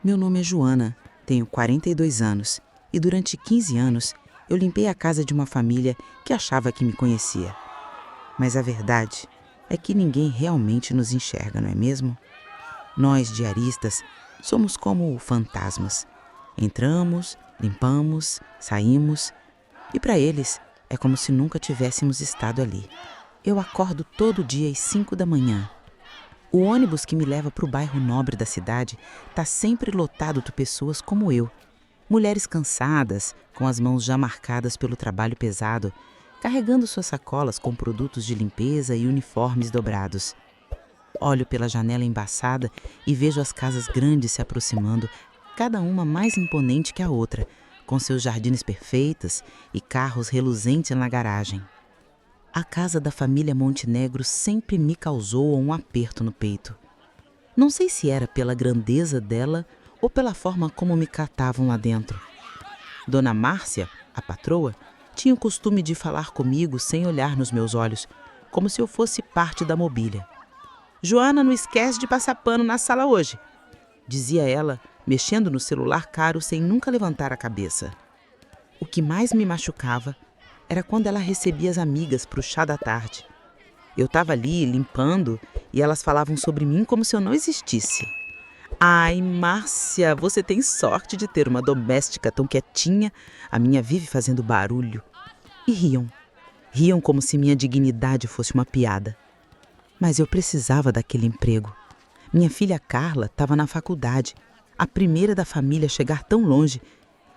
Meu nome é Joana, tenho 42 anos e durante 15 anos eu limpei a casa de uma família que achava que me conhecia. Mas a verdade é que ninguém realmente nos enxerga, não é mesmo? Nós, diaristas, somos como fantasmas. Entramos, limpamos, saímos e para eles é como se nunca tivéssemos estado ali. Eu acordo todo dia às 5 da manhã. O ônibus que me leva para o bairro nobre da cidade está sempre lotado de pessoas como eu. Mulheres cansadas, com as mãos já marcadas pelo trabalho pesado, carregando suas sacolas com produtos de limpeza e uniformes dobrados. Olho pela janela embaçada e vejo as casas grandes se aproximando, cada uma mais imponente que a outra, com seus jardins perfeitos e carros reluzentes na garagem. A casa da família Montenegro sempre me causou um aperto no peito. Não sei se era pela grandeza dela ou pela forma como me tratavam lá dentro. Dona Márcia, a patroa, tinha o costume de falar comigo sem olhar nos meus olhos, como se eu fosse parte da mobília. "Joana, não esquece de passar pano na sala hoje", dizia ela, mexendo no celular caro sem nunca levantar a cabeça. O que mais me machucava era quando ela recebia as amigas para o chá da tarde. Eu estava ali limpando e elas falavam sobre mim como se eu não existisse. "Ai, Márcia, você tem sorte de ter uma doméstica tão quietinha, a minha vive fazendo barulho." E riam. Riam como se minha dignidade fosse uma piada. Mas eu precisava daquele emprego. Minha filha Carla estava na faculdade, a primeira da família a chegar tão longe,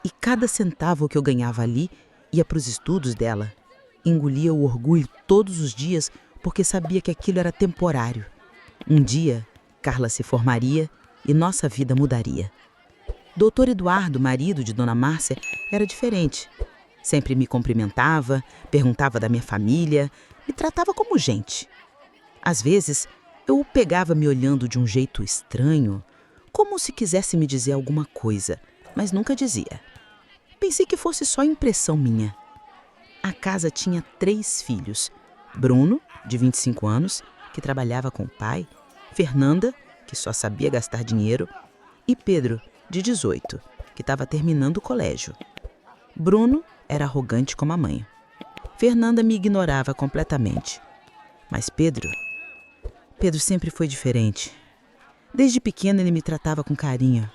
e cada centavo que eu ganhava ali ia para os estudos dela. Engolia o orgulho todos os dias porque sabia que aquilo era temporário. Um dia, Carla se formaria e nossa vida mudaria. Dr. Eduardo, marido de Dona Márcia, era diferente. Sempre me cumprimentava, perguntava da minha família, me tratava como gente. Às vezes, eu o pegava me olhando de um jeito estranho, como se quisesse me dizer alguma coisa, mas nunca dizia. Pensei que fosse só impressão minha. A casa tinha 3 filhos. Bruno, de 25 anos, que trabalhava com o pai, Fernanda, que só sabia gastar dinheiro, e Pedro, de 18, que estava terminando o colégio. Bruno era arrogante como a mãe. Fernanda me ignorava completamente. Mas Pedro sempre foi diferente. Desde pequena ele me tratava com carinho.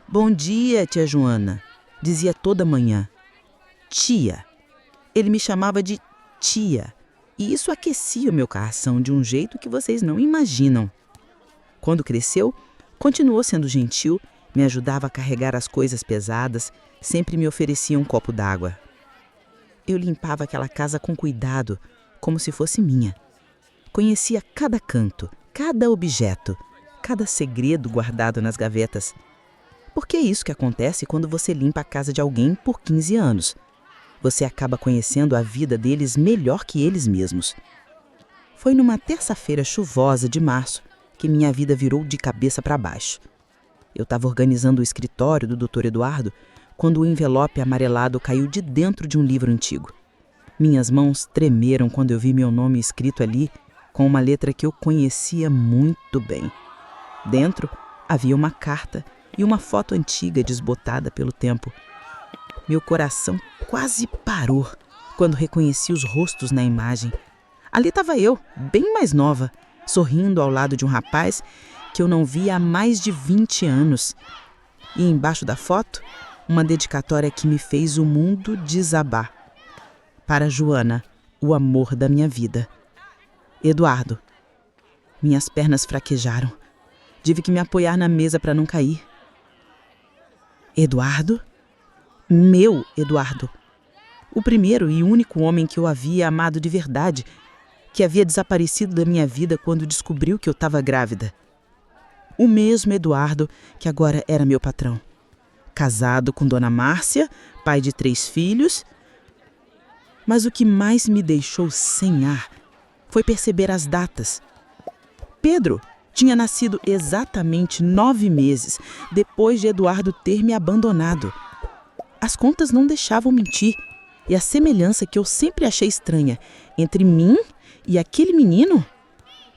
"Bom dia, tia Joana", dizia toda manhã. "Tia". Ele me chamava de tia, e isso aquecia o meu coração de um jeito que vocês não imaginam. Quando cresceu, continuou sendo gentil, me ajudava a carregar as coisas pesadas, sempre me oferecia um copo d'água. Eu limpava aquela casa com cuidado, como se fosse minha. Conhecia cada canto, cada objeto, cada segredo guardado nas gavetas. Porque é isso que acontece quando você limpa a casa de alguém por 15 anos. Você acaba conhecendo a vida deles melhor que eles mesmos. Foi numa terça-feira chuvosa de março que minha vida virou de cabeça para baixo. Eu estava organizando o escritório do Dr. Eduardo quando o envelope amarelado caiu de dentro de um livro antigo. Minhas mãos tremeram quando eu vi meu nome escrito ali com uma letra que eu conhecia muito bem. Dentro havia uma carta e uma foto antiga desbotada pelo tempo. Meu coração quase parou quando reconheci os rostos na imagem. Ali estava eu, bem mais nova, sorrindo ao lado de um rapaz que eu não via há mais de 20 anos. E embaixo da foto, uma dedicatória que me fez o mundo desabar. Para Joana, o amor da minha vida. Eduardo. Minhas pernas fraquejaram. Tive que me apoiar na mesa para não cair. Eduardo? Meu Eduardo. O primeiro e único homem que eu havia amado de verdade, que havia desaparecido da minha vida quando descobriu que eu estava grávida. O mesmo Eduardo que agora era meu patrão. Casado com Dona Márcia, pai de 3 filhos. Mas o que mais me deixou sem ar foi perceber as datas. Pedro tinha nascido exatamente 9 meses depois de Eduardo ter me abandonado. As contas não deixavam mentir, e a semelhança que eu sempre achei estranha entre mim e aquele menino,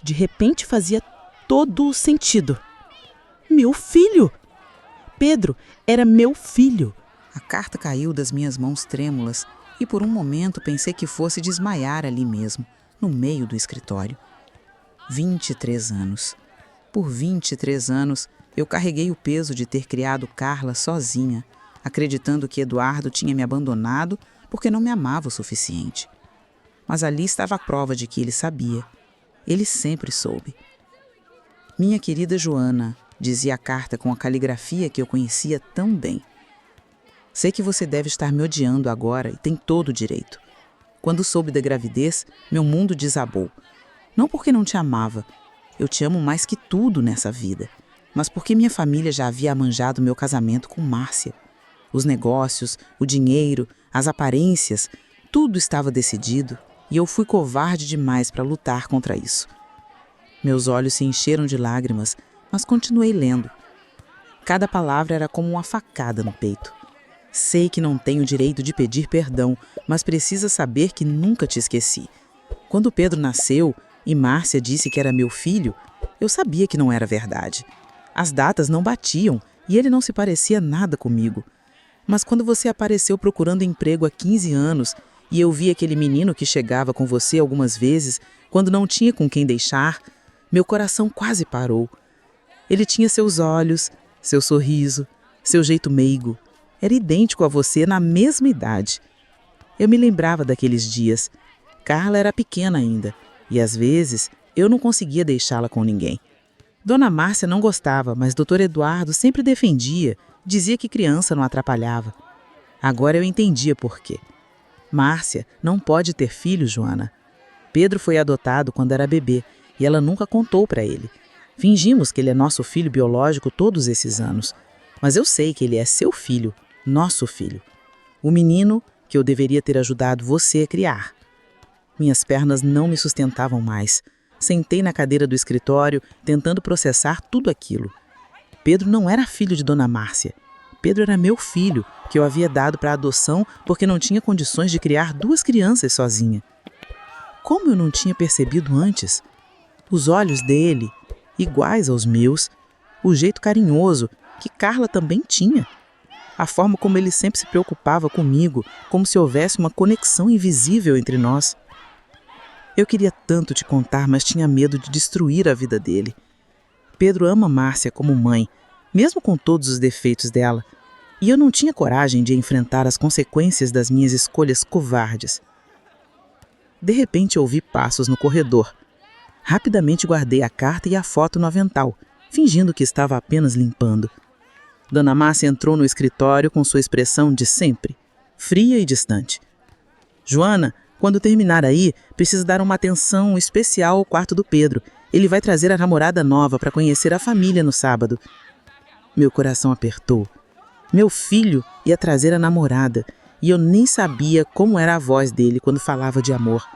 de repente fazia todo o sentido. Meu filho! Pedro era meu filho. A carta caiu das minhas mãos trêmulas e por um momento pensei que fosse desmaiar ali mesmo, no meio do escritório. 23 anos. Por 23 anos, eu carreguei o peso de ter criado Carla sozinha, acreditando que Eduardo tinha me abandonado porque não me amava o suficiente. Mas ali estava a prova de que ele sabia. Ele sempre soube. Minha querida Joana, dizia a carta com a caligrafia que eu conhecia tão bem. Sei que você deve estar me odiando agora e tem todo o direito. Quando soube da gravidez, meu mundo desabou. Não porque não te amava, eu te amo mais que tudo nessa vida, mas porque minha família já havia amanjado meu casamento com Márcia. Os negócios, o dinheiro, as aparências, tudo estava decidido e eu fui covarde demais para lutar contra isso. Meus olhos se encheram de lágrimas, mas continuei lendo. Cada palavra era como uma facada no peito. Sei que não tenho direito de pedir perdão, mas precisa saber que nunca te esqueci. Quando Pedro nasceu e Márcia disse que era meu filho, eu sabia que não era verdade. As datas não batiam e ele não se parecia nada comigo. Mas quando você apareceu procurando emprego há 15 anos e eu vi aquele menino que chegava com você algumas vezes, quando não tinha com quem deixar, meu coração quase parou. Ele tinha seus olhos, seu sorriso, seu jeito meigo. Era idêntico a você na mesma idade. Eu me lembrava daqueles dias. Carla era pequena ainda e às vezes eu não conseguia deixá-la com ninguém. Dona Márcia não gostava, mas Dr. Eduardo sempre defendia, dizia que criança não atrapalhava. Agora eu entendia por quê. Márcia não pode ter filhos, Joana. Pedro foi adotado quando era bebê e ela nunca contou para ele. Fingimos que ele é nosso filho biológico todos esses anos, mas eu sei que ele é seu filho, nosso filho. O menino que eu deveria ter ajudado você a criar. Minhas pernas não me sustentavam mais. Sentei na cadeira do escritório, tentando processar tudo aquilo. Pedro não era filho de Dona Márcia. Pedro era meu filho, que eu havia dado para adoção porque não tinha condições de criar 2 crianças sozinha. Como eu não tinha percebido antes? Os olhos dele, iguais aos meus, o jeito carinhoso que Carla também tinha. A forma como ele sempre se preocupava comigo, como se houvesse uma conexão invisível entre nós. Eu queria tanto te contar, mas tinha medo de destruir a vida dele. Pedro ama Márcia como mãe, mesmo com todos os defeitos dela, e eu não tinha coragem de enfrentar as consequências das minhas escolhas covardes. De repente ouvi passos no corredor. Rapidamente guardei a carta e a foto no avental, fingindo que estava apenas limpando. Dona Márcia entrou no escritório com sua expressão de sempre, fria e distante. Joana, quando terminar aí, precisa dar uma atenção especial ao quarto do Pedro. Ele vai trazer a namorada nova para conhecer a família no sábado. Meu coração apertou. Meu filho ia trazer a namorada e eu nem sabia como era a voz dele quando falava de amor.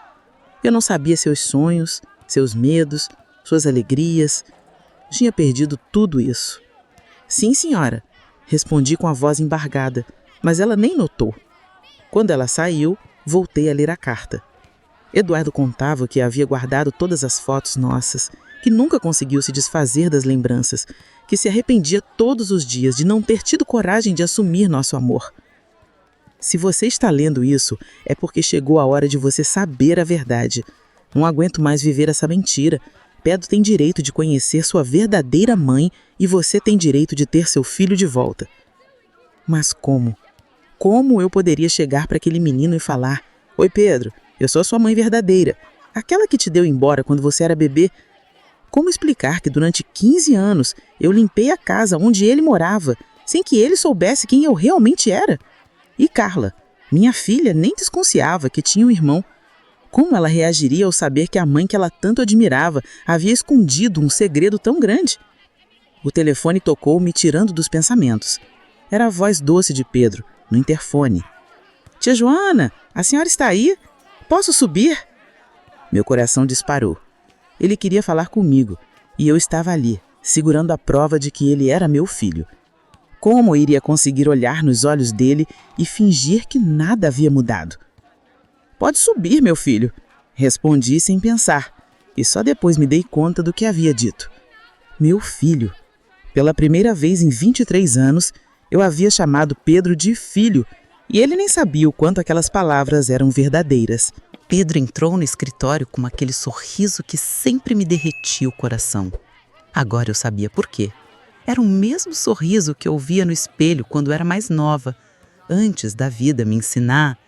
Eu não sabia seus sonhos, seus medos, suas alegrias. Tinha perdido tudo isso. Sim, senhora, respondi com a voz embargada, mas ela nem notou. Quando ela saiu, voltei a ler a carta. Eduardo contava que havia guardado todas as fotos nossas, que nunca conseguiu se desfazer das lembranças, que se arrependia todos os dias de não ter tido coragem de assumir nosso amor. Se você está lendo isso, é porque chegou a hora de você saber a verdade. Não aguento mais viver essa mentira. Pedro tem direito de conhecer sua verdadeira mãe e você tem direito de ter seu filho de volta. Mas como? Como eu poderia chegar para aquele menino e falar: "Oi, Pedro, eu sou a sua mãe verdadeira, aquela que te deu embora quando você era bebê"? Como explicar que durante 15 anos eu limpei a casa onde ele morava, sem que ele soubesse quem eu realmente era? E Carla, minha filha, nem desconfiava que tinha um irmão. Como ela reagiria ao saber que a mãe que ela tanto admirava havia escondido um segredo tão grande? O telefone tocou, me tirando dos pensamentos. Era a voz doce de Pedro, no interfone. "Tia Joana, a senhora está aí? Posso subir?" Meu coração disparou. Ele queria falar comigo, e eu estava ali, segurando a prova de que ele era meu filho. Como eu iria conseguir olhar nos olhos dele e fingir que nada havia mudado? "Pode subir, meu filho", respondi sem pensar, e só depois me dei conta do que havia dito. Meu filho. Pela primeira vez em 23 anos, eu havia chamado Pedro de filho e ele nem sabia o quanto aquelas palavras eram verdadeiras. Pedro entrou no escritório com aquele sorriso que sempre me derretia o coração. Agora eu sabia por quê. Era o mesmo sorriso que eu via no espelho quando era mais nova, antes da vida me ensinar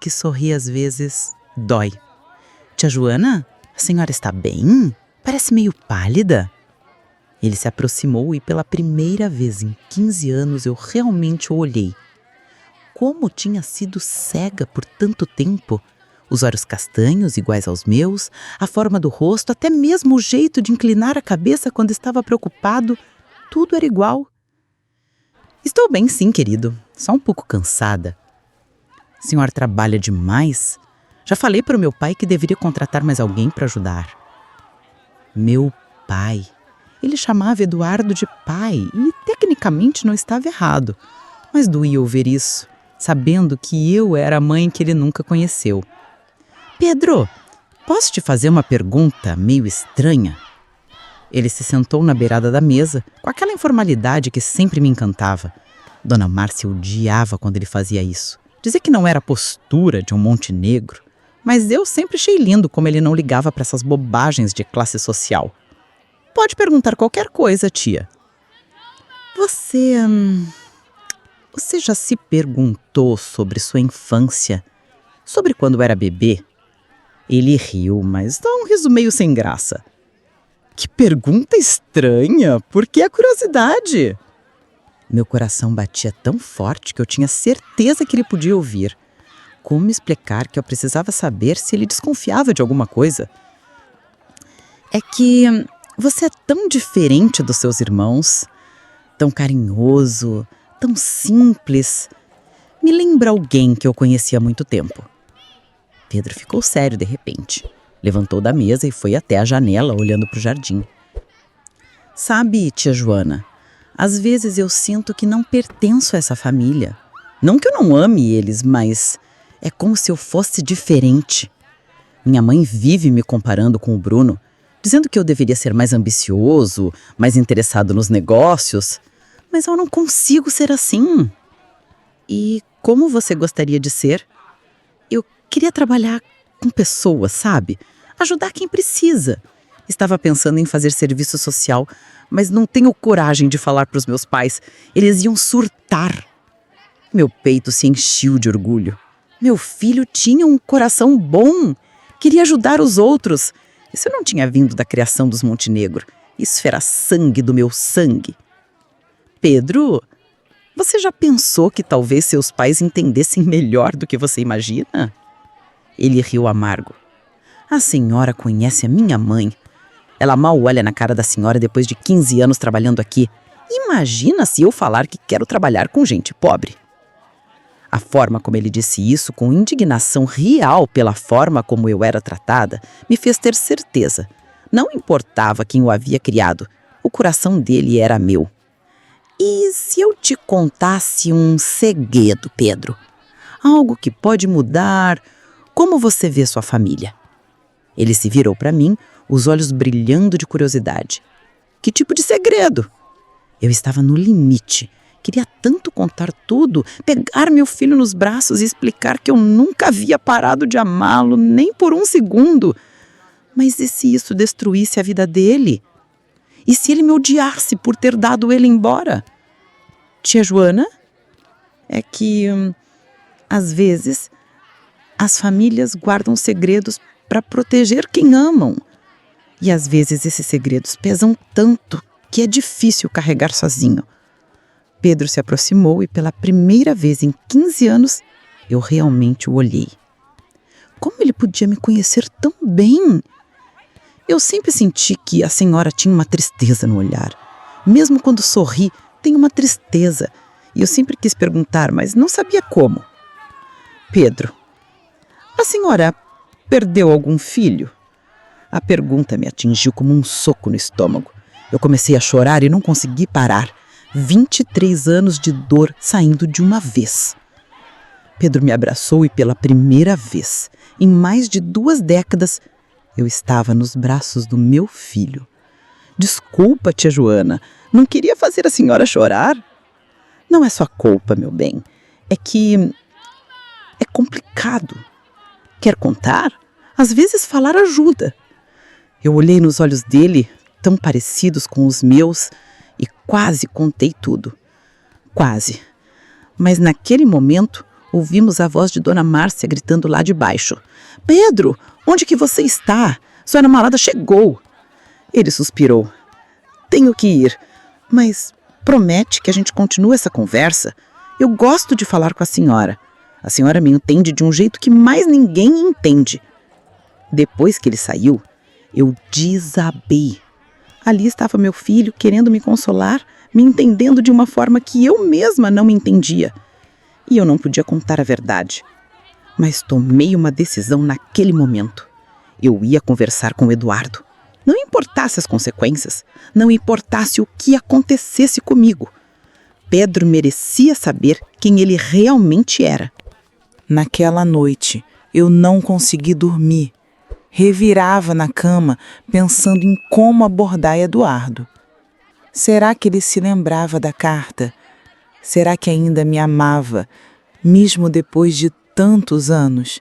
que sorrir às vezes dói. Tia Joana, a senhora está bem? Parece meio pálida. Ele se aproximou e pela primeira vez em 15 anos eu realmente o olhei. Como tinha sido cega por tanto tempo. Os olhos castanhos, iguais aos meus, a forma do rosto, até mesmo o jeito de inclinar a cabeça quando estava preocupado, tudo era igual. Estou bem sim, querido, só um pouco cansada. A senhora trabalha demais? Já falei para o meu pai que deveria contratar mais alguém para ajudar. Meu pai. Ele chamava Eduardo de pai e tecnicamente não estava errado, mas doía ouvir isso, sabendo que eu era a mãe que ele nunca conheceu. Pedro, posso te fazer uma pergunta meio estranha? Ele se sentou na beirada da mesa, com aquela informalidade que sempre me encantava. Dona Márcia odiava quando ele fazia isso. Dizia que não era a postura de um montenegro, mas eu sempre achei lindo como ele não ligava para essas bobagens de classe social. Pode perguntar qualquer coisa, tia. Você já se perguntou sobre sua infância? Sobre quando era bebê? Ele riu, mas dá um riso meio sem graça. Que pergunta estranha! Por que a curiosidade? Meu coração batia tão forte que eu tinha certeza que ele podia ouvir. Como explicar que eu precisava saber se ele desconfiava de alguma coisa? É que você é tão diferente dos seus irmãos, tão carinhoso, tão simples. Me lembra alguém que eu conheci há muito tempo. Pedro ficou sério de repente. Levantou da mesa e foi até a janela olhando para o jardim. Sabe, tia Joana, às vezes eu sinto que não pertenço a essa família. Não que eu não ame eles, mas é como se eu fosse diferente. Minha mãe vive me comparando com o Bruno, dizendo que eu deveria ser mais ambicioso, mais interessado nos negócios, mas eu não consigo ser assim. E como você gostaria de ser? Eu queria trabalhar com pessoas, sabe? Ajudar quem precisa. Estava pensando em fazer serviço social, mas não tenho coragem de falar para os meus pais. Eles iam surtar. Meu peito se encheu de orgulho. Meu filho tinha um coração bom. Queria ajudar os outros. Isso não tinha vindo da criação dos Montenegro. Isso era sangue do meu sangue. Pedro, você já pensou que talvez seus pais entendessem melhor do que você imagina? Ele riu amargo. A senhora conhece a minha mãe. Ela mal olha na cara da senhora depois de 15 anos trabalhando aqui. Imagina se eu falar que quero trabalhar com gente pobre. A forma como ele disse isso, com indignação real pela forma como eu era tratada, me fez ter certeza. Não importava quem o havia criado, o coração dele era meu. E se eu te contasse um segredo, Pedro? Algo que pode mudar como você vê sua família? Ele se virou para mim, os olhos brilhando de curiosidade. Que tipo de segredo? Eu estava no limite. Queria tanto contar tudo, pegar meu filho nos braços e explicar que eu nunca havia parado de amá-lo, nem por um segundo. Mas e se isso destruísse a vida dele? E se ele me odiasse por ter dado ele embora? Tia Joana? É que, às vezes, as famílias guardam segredos para proteger quem amam. E às vezes esses segredos pesam tanto que é difícil carregar sozinho. Pedro se aproximou e pela primeira vez em 15 anos eu realmente o olhei. Como ele podia me conhecer tão bem? Eu sempre senti que a senhora tinha uma tristeza no olhar. Mesmo quando sorri, tem uma tristeza. E eu sempre quis perguntar, mas não sabia como. Pedro, a senhora perdeu algum filho? A pergunta me atingiu como um soco no estômago. Eu comecei a chorar e não consegui parar. 23 anos de dor saindo de uma vez. Pedro me abraçou e pela primeira vez, em mais de 2 décadas, eu estava nos braços do meu filho. Desculpa, tia Joana, não queria fazer a senhora chorar. Não é sua culpa, meu bem. É que é complicado. Quer contar? Às vezes falar ajuda. Eu olhei nos olhos dele, tão parecidos com os meus, e quase contei tudo. Quase. Mas naquele momento, ouvimos a voz de Dona Márcia gritando lá de baixo. Pedro, onde que você está? Sua namorada chegou. Ele suspirou. Tenho que ir, mas promete que a gente continue essa conversa? Eu gosto de falar com a senhora. A senhora me entende de um jeito que mais ninguém entende. Depois que ele saiu, eu desabei. Ali estava meu filho querendo me consolar, me entendendo de uma forma que eu mesma não me entendia. E eu não podia contar a verdade. Mas tomei uma decisão naquele momento. Eu ia conversar com o Eduardo. Não importasse as consequências, não importasse o que acontecesse comigo. Pedro merecia saber quem ele realmente era. Naquela noite, eu não consegui dormir. Revirava na cama, pensando em como abordar Eduardo. Será que ele se lembrava da carta? Será que ainda me amava, mesmo depois de tantos anos?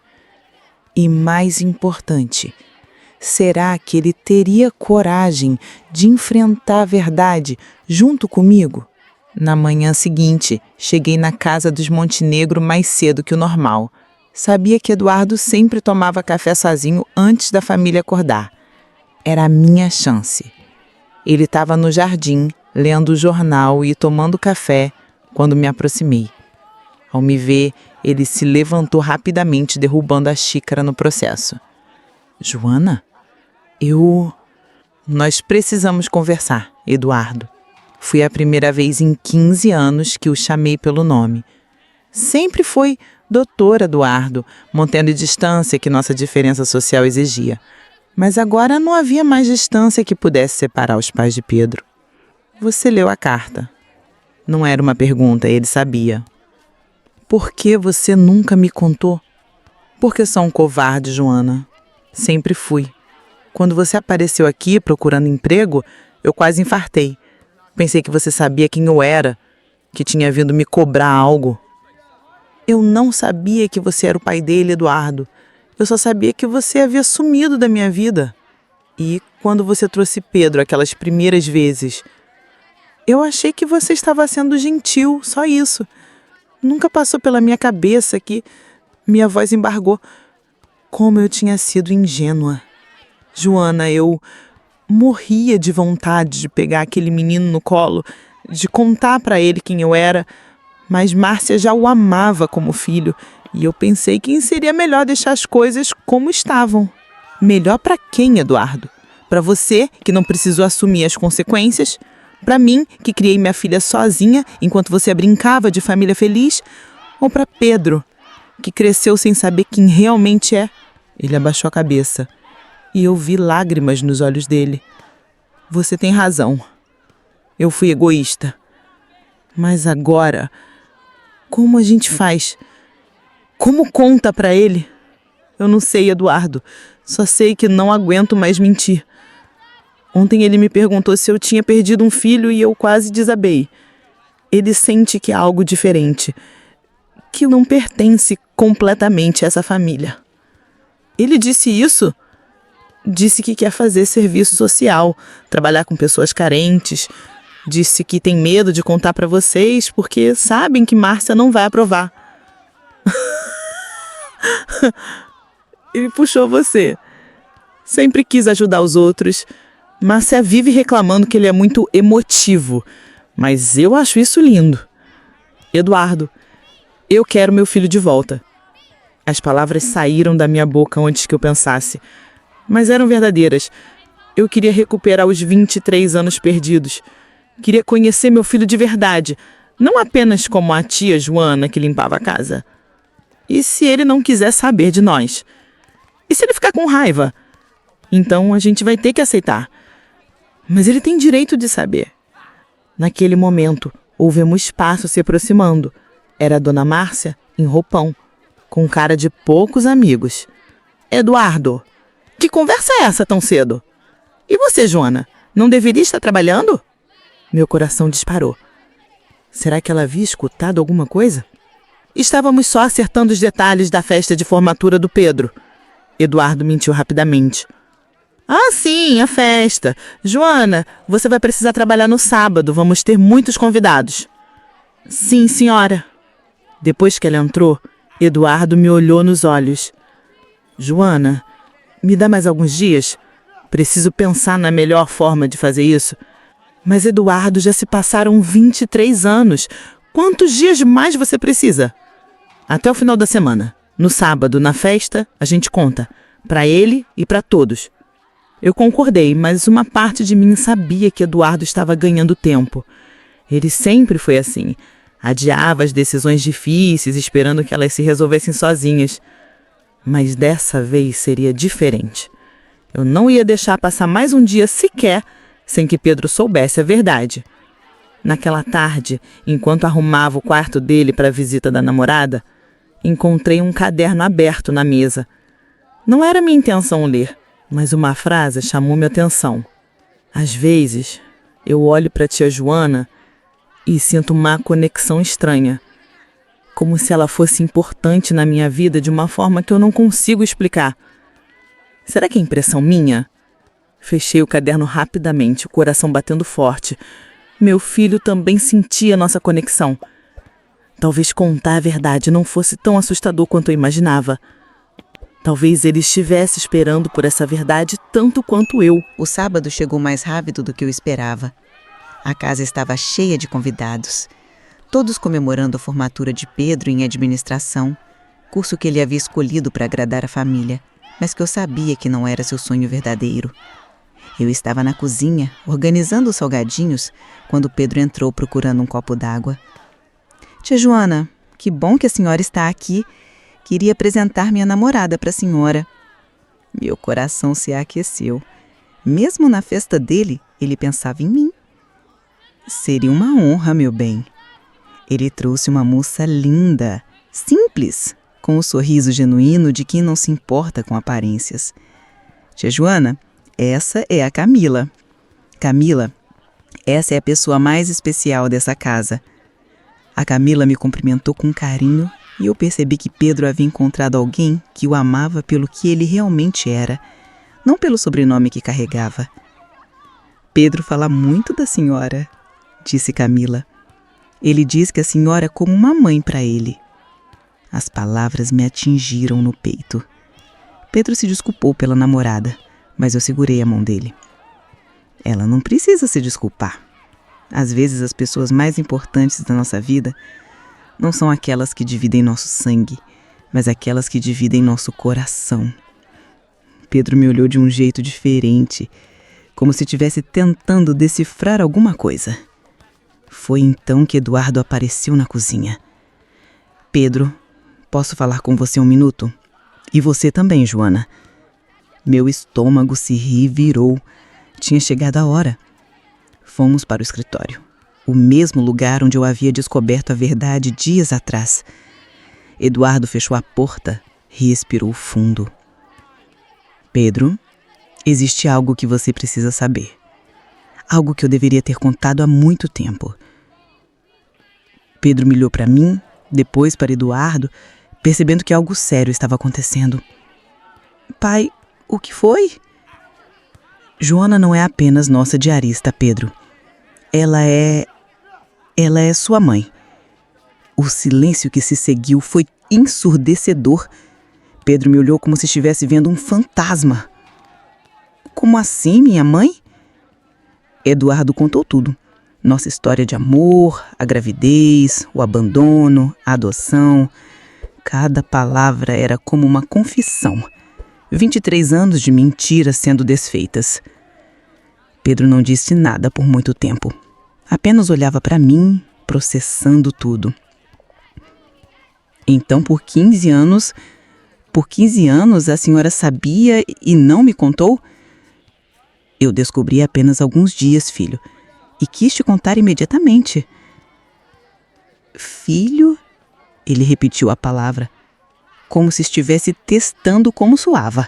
E mais importante, será que ele teria coragem de enfrentar a verdade junto comigo? Na manhã seguinte, cheguei na casa dos Montenegro mais cedo que o normal. Sabia que Eduardo sempre tomava café sozinho antes da família acordar. Era a minha chance. Ele estava no jardim, lendo o jornal e tomando café, quando me aproximei. Ao me ver, ele se levantou rapidamente, derrubando a xícara no processo. Joana? Nós precisamos conversar, Eduardo. Foi a primeira vez em 15 anos que o chamei pelo nome. Sempre foi Doutor Eduardo, mantendo a distância que nossa diferença social exigia. Mas agora não havia mais distância que pudesse separar os pais de Pedro. Você leu a carta. Não era uma pergunta, ele sabia. Por que você nunca me contou? Porque sou um covarde, Joana. Sempre fui. Quando você apareceu aqui procurando emprego, eu quase infartei. Pensei que você sabia quem eu era, que tinha vindo me cobrar algo. Eu não sabia que você era o pai dele, Eduardo. Eu só sabia que você havia sumido da minha vida. E quando você trouxe Pedro aquelas primeiras vezes, eu achei que você estava sendo gentil, só isso. Nunca passou pela minha cabeça que minha voz embargou. Como eu tinha sido ingênua. Joana, eu morria de vontade de pegar aquele menino no colo, de contar para ele quem eu era, mas Márcia já o amava como filho e eu pensei que seria melhor deixar as coisas como estavam. Melhor para quem, Eduardo? Para você, que não precisou assumir as consequências? Para mim, que criei minha filha sozinha enquanto você brincava de família feliz? Ou para Pedro, que cresceu sem saber quem realmente é? Ele abaixou a cabeça e eu vi lágrimas nos olhos dele. Você tem razão. Eu fui egoísta. Mas agora, como a gente faz? Como conta para ele? Eu não sei, Eduardo. Só sei que não aguento mais mentir. Ontem ele me perguntou se eu tinha perdido um filho e eu quase desabei. Ele sente que há algo diferente, que não pertence completamente a essa família. Ele disse isso? Disse que quer fazer serviço social, trabalhar com pessoas carentes. Disse que tem medo de contar para vocês porque sabem que Márcia não vai aprovar. Ele puxou você. Sempre quis ajudar os outros. Márcia vive reclamando que ele é muito emotivo, mas eu acho isso lindo. Eduardo, eu quero meu filho de volta. As palavras saíram da minha boca antes que eu pensasse, mas eram verdadeiras. Eu queria recuperar os 23 anos perdidos. Queria conhecer meu filho de verdade, não apenas como a tia Joana que limpava a casa. E se ele não quiser saber de nós? E se ele ficar com raiva? Então a gente vai ter que aceitar. Mas ele tem direito de saber. Naquele momento, houve um espaço se aproximando. Era a Dona Márcia em roupão, com cara de poucos amigos. Eduardo, que conversa é essa tão cedo? E você, Joana? Não deveria estar trabalhando? Meu coração disparou. Será que ela havia escutado alguma coisa? Estávamos só acertando os detalhes da festa de formatura do Pedro. Eduardo mentiu rapidamente. Ah, sim, a festa. Joana, você vai precisar trabalhar no sábado. Vamos ter muitos convidados. Sim, senhora. Depois que ela entrou, Eduardo me olhou nos olhos. Joana, me dá mais alguns dias? Preciso pensar na melhor forma de fazer isso. Mas, Eduardo, já se passaram 23 anos. Quantos dias mais você precisa? Até o final da semana. No sábado, na festa, a gente conta. Para ele e para todos. Eu concordei, mas uma parte de mim sabia que Eduardo estava ganhando tempo. Ele sempre foi assim. Adiava as decisões difíceis, esperando que elas se resolvessem sozinhas. Mas dessa vez seria diferente. Eu não ia deixar passar mais um dia sequer sem que Pedro soubesse a verdade. Naquela tarde, enquanto arrumava o quarto dele para a visita da namorada, encontrei um caderno aberto na mesa. Não era minha intenção ler, mas uma frase chamou minha atenção. Às vezes, eu olho para a tia Joana e sinto uma conexão estranha, como se ela fosse importante na minha vida de uma forma que eu não consigo explicar. Será que é impressão minha? Fechei o caderno rapidamente, o coração batendo forte. Meu filho também sentia nossa conexão. Talvez contar a verdade não fosse tão assustador quanto eu imaginava. Talvez ele estivesse esperando por essa verdade tanto quanto eu. O sábado chegou mais rápido do que eu esperava. A casa estava cheia de convidados, todos comemorando a formatura de Pedro em administração, curso que ele havia escolhido para agradar a família, mas que eu sabia que não era seu sonho verdadeiro. Eu estava na cozinha, organizando os salgadinhos, quando Pedro entrou procurando um copo d'água. Tia Joana, que bom que a senhora está aqui. Queria apresentar minha namorada para a senhora. Meu coração se aqueceu. Mesmo na festa dele, ele pensava em mim. Seria uma honra, meu bem. Ele trouxe uma moça linda, simples, com o sorriso genuíno de quem não se importa com aparências. Tia Joana, essa é a Camila. Camila, essa é a pessoa mais especial dessa casa. A Camila me cumprimentou com carinho e eu percebi que Pedro havia encontrado alguém que o amava pelo que ele realmente era, não pelo sobrenome que carregava. Pedro fala muito da senhora, disse Camila. Ele diz que a senhora é como uma mãe para ele. As palavras me atingiram no peito. Pedro se desculpou pela namorada, mas eu segurei a mão dele. Ela não precisa se desculpar. Às vezes as pessoas mais importantes da nossa vida não são aquelas que dividem nosso sangue, mas aquelas que dividem nosso coração. Pedro me olhou de um jeito diferente, como se estivesse tentando decifrar alguma coisa. Foi então que Eduardo apareceu na cozinha. Pedro, posso falar com você um minuto? E você também, Joana. Meu estômago se revirou. Tinha chegado a hora. Fomos para o escritório, o mesmo lugar onde eu havia descoberto a verdade dias atrás. Eduardo fechou a porta e respirou fundo. Pedro, existe algo que você precisa saber. Algo que eu deveria ter contado há muito tempo. Pedro me olhou para mim, depois para Eduardo, percebendo que algo sério estava acontecendo. Pai, o que foi? Joana não é apenas nossa diarista, Pedro. Ela é sua mãe. O silêncio que se seguiu foi ensurdecedor. Pedro me olhou como se estivesse vendo um fantasma. Como assim, minha mãe? Eduardo contou tudo. Nossa história de amor, a gravidez, o abandono, a adoção. Cada palavra era como uma confissão. 23 anos de mentiras sendo desfeitas. Pedro não disse nada por muito tempo. Apenas olhava para mim, processando tudo. Então, por 15 anos a senhora sabia e não me contou? Eu descobri apenas alguns dias, filho, e quis te contar imediatamente. Filho? Ele repetiu a palavra, como se estivesse testando como soava.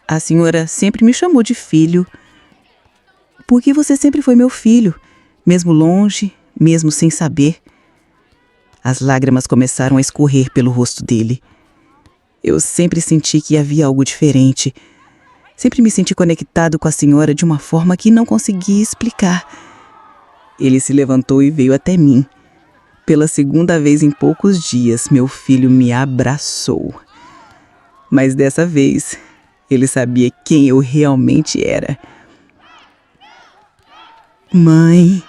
A senhora sempre me chamou de filho. porque você sempre foi meu filho, mesmo longe, mesmo sem saber. As lágrimas começaram a escorrer pelo rosto dele. Eu sempre senti que havia algo diferente. Sempre me senti conectado com a senhora de uma forma que não conseguia explicar. Ele se levantou e veio até mim. Pela segunda vez em poucos dias, meu filho me abraçou. Mas dessa vez, ele sabia quem eu realmente era. Mãe,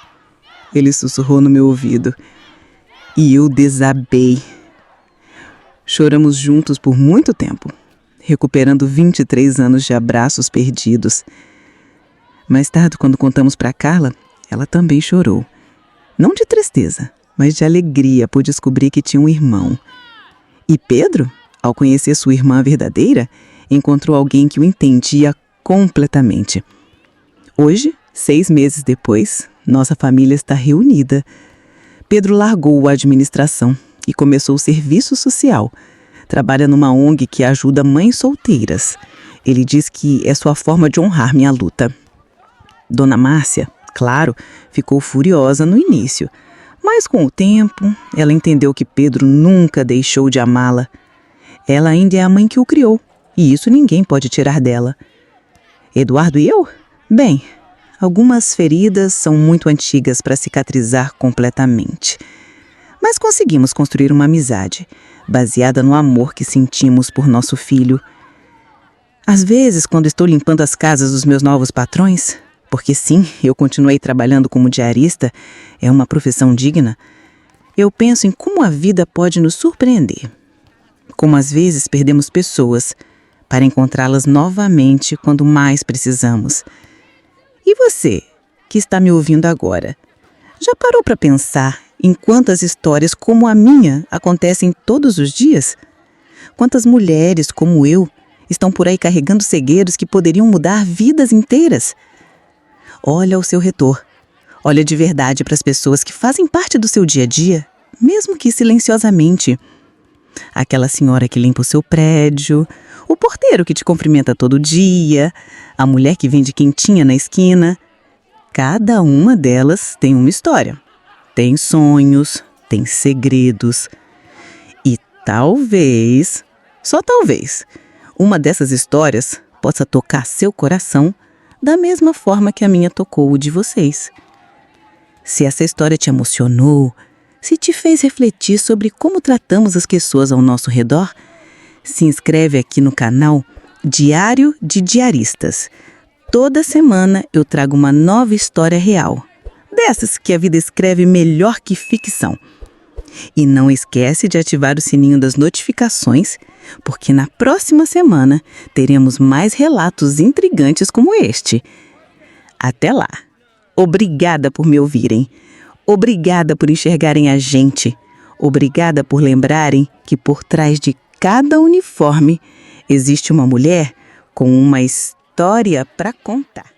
ele sussurrou no meu ouvido. E eu desabei. Choramos juntos por muito tempo, recuperando 23 anos de abraços perdidos. Mais tarde, quando contamos para Carla, ela também chorou. Não de tristeza, mas de alegria por descobrir que tinha um irmão. E Pedro, ao conhecer sua irmã verdadeira, encontrou alguém que o entendia completamente. Hoje, 6 meses depois, nossa família está reunida. Pedro largou a administração e começou o serviço social. Trabalha numa ONG que ajuda mães solteiras. Ele diz que é sua forma de honrar minha luta. Dona Márcia, claro, ficou furiosa no início, mas com o tempo ela entendeu que Pedro nunca deixou de amá-la. Ela ainda é a mãe que o criou, e isso ninguém pode tirar dela. Eduardo e eu? Bem, algumas feridas são muito antigas para cicatrizar completamente. Mas conseguimos construir uma amizade, baseada no amor que sentimos por nosso filho. Às vezes, quando estou limpando as casas dos meus novos patrões, porque sim, eu continuei trabalhando como diarista, é uma profissão digna, eu penso em como a vida pode nos surpreender. Como às vezes perdemos pessoas para encontrá-las novamente quando mais precisamos. E você, que está me ouvindo agora, já parou para pensar em quantas histórias como a minha acontecem todos os dias? Quantas mulheres como eu estão por aí carregando segredos que poderiam mudar vidas inteiras? Olha ao seu redor. Olha de verdade para as pessoas que fazem parte do seu dia a dia, mesmo que silenciosamente. Aquela senhora que limpa o seu prédio, o porteiro que te cumprimenta todo dia, a mulher que vende quentinha na esquina. Cada uma delas tem uma história. Tem sonhos, tem segredos. E talvez, só talvez, uma dessas histórias possa tocar seu coração da mesma forma que a minha tocou o de vocês. Se essa história te emocionou, se te fez refletir sobre como tratamos as pessoas ao nosso redor, se inscreve aqui no canal Diário de Diaristas. Toda semana eu trago uma nova história real, dessas que a vida escreve melhor que ficção. E não esquece de ativar o sininho das notificações, porque na próxima semana teremos mais relatos intrigantes como este. Até lá! Obrigada por me ouvirem. Obrigada por enxergarem a gente. Obrigada por lembrarem que por trás de cada uniforme existe uma mulher com uma história para contar.